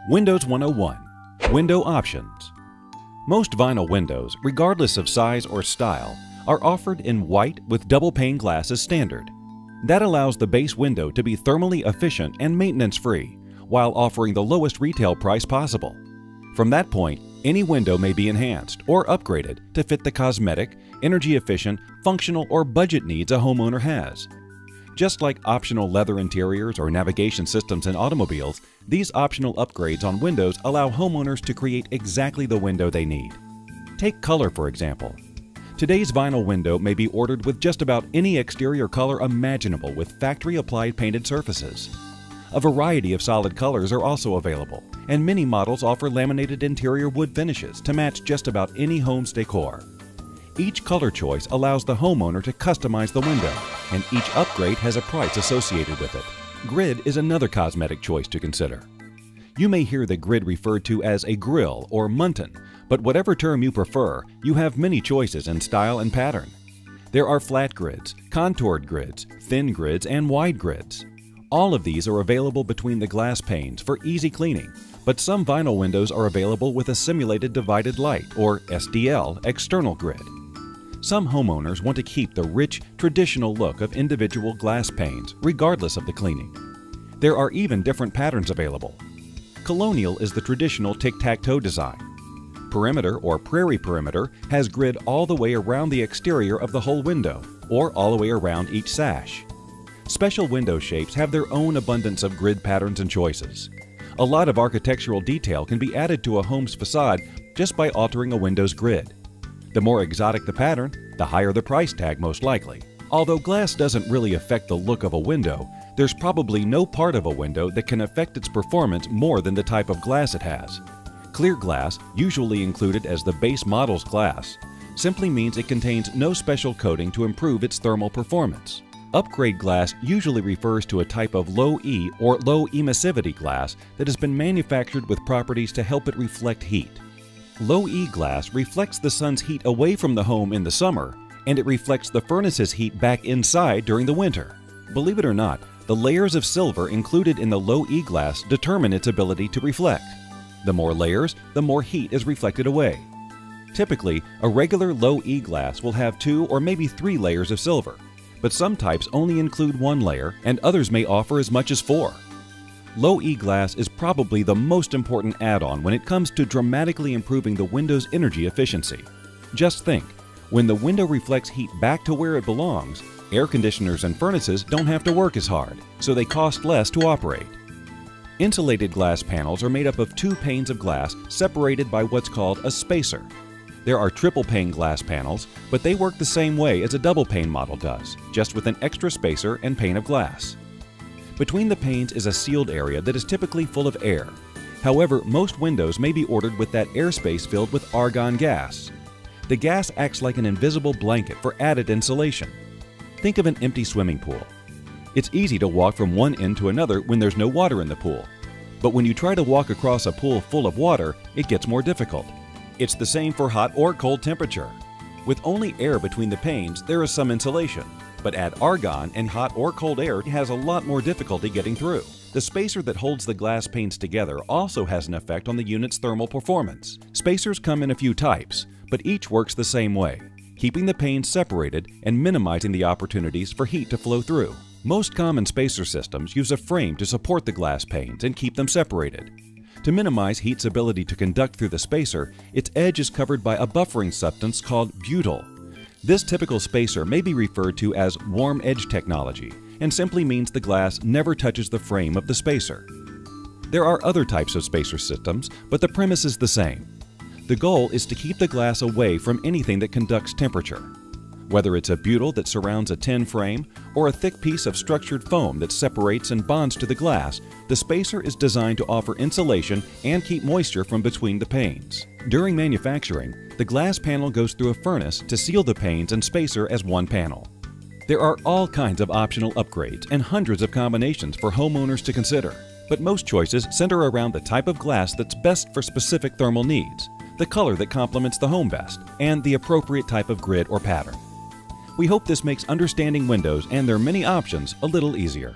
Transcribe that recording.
Windows 101 – Window Options. Most vinyl windows, regardless of size or style, are offered in white with double-pane glass as standard. That allows the base window to be thermally efficient and maintenance-free, while offering the lowest retail price possible. From that point, any window may be enhanced or upgraded to fit the cosmetic, energy-efficient, functional, or budget needs a homeowner has. Just like optional leather interiors or navigation systems in automobiles, these optional upgrades on windows allow homeowners to create exactly the window they need. Take color, for example. Today's vinyl window may be ordered with just about any exterior color imaginable with factory-applied painted surfaces. A variety of solid colors are also available, and many models offer laminated interior wood finishes to match just about any home's decor. Each color choice allows the homeowner to customize the window, and each upgrade has a price associated with it. Grid is another cosmetic choice to consider. You may hear the grid referred to as a grill or muntin, but whatever term you prefer, you have many choices in style and pattern. There are flat grids, contoured grids, thin grids, and wide grids. All of these are available between the glass panes for easy cleaning, but some vinyl windows are available with a simulated divided light or SDL external grid. Some homeowners want to keep the rich, traditional look of individual glass panes, regardless of the cleaning. There are even different patterns available. Colonial is the traditional tic-tac-toe design. Perimeter or prairie perimeter has grid all the way around the exterior of the whole window, or all the way around each sash. Special window shapes have their own abundance of grid patterns and choices. A lot of architectural detail can be added to a home's facade just by altering a window's grid. The more exotic the pattern, the higher the price tag most likely. Although glass doesn't really affect the look of a window, there's probably no part of a window that can affect its performance more than the type of glass it has. Clear glass, usually included as the base model's glass, simply means it contains no special coating to improve its thermal performance. Upgrade glass usually refers to a type of low-E or low emissivity glass that has been manufactured with properties to help it reflect heat. Low-E glass reflects the sun's heat away from the home in the summer, and it reflects the furnace's heat back inside during the winter. Believe it or not, the layers of silver included in the low-E glass determine its ability to reflect. The more layers, the more heat is reflected away. Typically, a regular low-E glass will have 2 or maybe 3 layers of silver, but some types only include 1 layer and others may offer as much as 4. Low-E glass is probably the most important add-on when it comes to dramatically improving the window's energy efficiency. Just think, when the window reflects heat back to where it belongs, air conditioners and furnaces don't have to work as hard, so they cost less to operate. Insulated glass panels are made up of 2 panes of glass separated by what's called a spacer. There are triple-pane glass panels, but they work the same way as a double-pane model does, just with an extra spacer and pane of glass. Between the panes is a sealed area that is typically full of air. However, most windows may be ordered with that airspace filled with argon gas. The gas acts like an invisible blanket for added insulation. Think of an empty swimming pool. It's easy to walk from one end to another when there's no water in the pool. But when you try to walk across a pool full of water, it gets more difficult. It's the same for hot or cold temperature. With only air between the panes, there is some insulation. But add argon and hot or cold air, it has a lot more difficulty getting through. The spacer that holds the glass panes together also has an effect on the unit's thermal performance. Spacers come in a few types, but each works the same way, keeping the panes separated and minimizing the opportunities for heat to flow through. Most common spacer systems use a frame to support the glass panes and keep them separated. To minimize heat's ability to conduct through the spacer, its edge is covered by a buffering substance called butyl. This typical spacer may be referred to as warm edge technology and simply means the glass never touches the frame of the spacer. There are other types of spacer systems, but the premise is the same. The goal is to keep the glass away from anything that conducts temperature. Whether it's a butyl that surrounds a tin frame or a thick piece of structured foam that separates and bonds to the glass, the spacer is designed to offer insulation and keep moisture from between the panes. During manufacturing, the glass panel goes through a furnace to seal the panes and spacer as one panel. There are all kinds of optional upgrades and hundreds of combinations for homeowners to consider, but most choices center around the type of glass that's best for specific thermal needs, the color that complements the home best, and the appropriate type of grid or pattern. We hope this makes understanding windows and their many options a little easier.